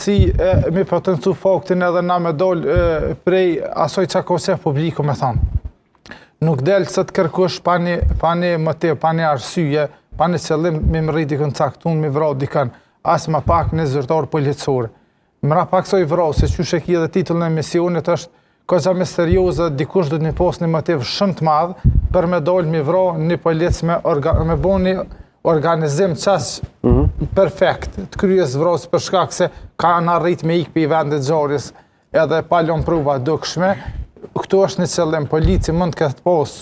Si mi potencu faktin edhe na me dol prej asoj që ka se publiku me thonë. Nuk del se të kërkush pa një motiv, pa një arsye, pa një qëllim me më rriti kënë caktun, me vra dikën, as më pak një zyrtar policor. Mra pak soj vra, se që sheki edhe titull në emisionit është koza misterioze, dikush do të një pos një motiv shumë të madhë për me dol me vra një polic me bo një organizim qas perfekt, të kryes vrasë për shkak se ka në arrit me ikë për i vendit gjarës edhe palon pruva dukshme. Këtu është një qëllim, polici mund të këtë pos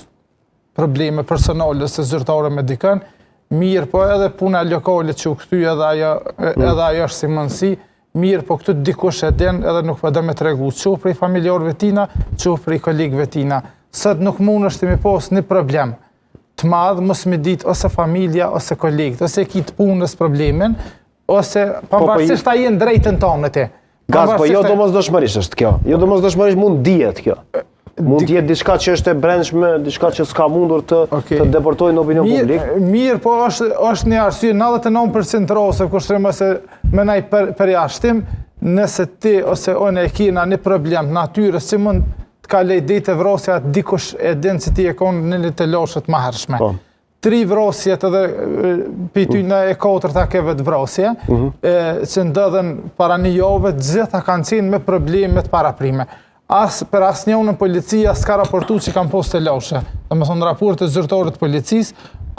probleme personale se zyrtare me dikën, mirë po edhe puna lokale që u këty edhe ajo është si mundësi, mirë po këtu dikush e din edhe nuk po dhe me të regu, që prej familjarëve tina, që prej kolegëve tina. Sët nuk mund është të mi pos një problem të madhë, mos me ditë ose familja, ose kolegët, ose kitë punës problemin, ose pavarësisht ta jenë drejtën tonë te. Gaz, po jo do mos dëshmërish është kjo. Jo do mos dëshmërish mund dihet kjo. Mund t'jetë diçka që është e brendshme, diçka që s'ka mundur të deportojë në opinion publik. Mirë, po është një arsye, 99% rase kushtrim ose me naj përjashtim, nëse ti ose one e kina një problem natyrës, si mund të ka lejt e vrasja dikush e din që ti e konë në një të lashët ma hershme. 3 vrasjet edhe për ty në e 4 keve të vrasje, që ndodhen para një jove, gjitha kanë qenë me problemet paraprime. Për asë njënë në policia s'ka raportu që kanë post të lashe. Dhe me thonë raport të zyrtarët policisë,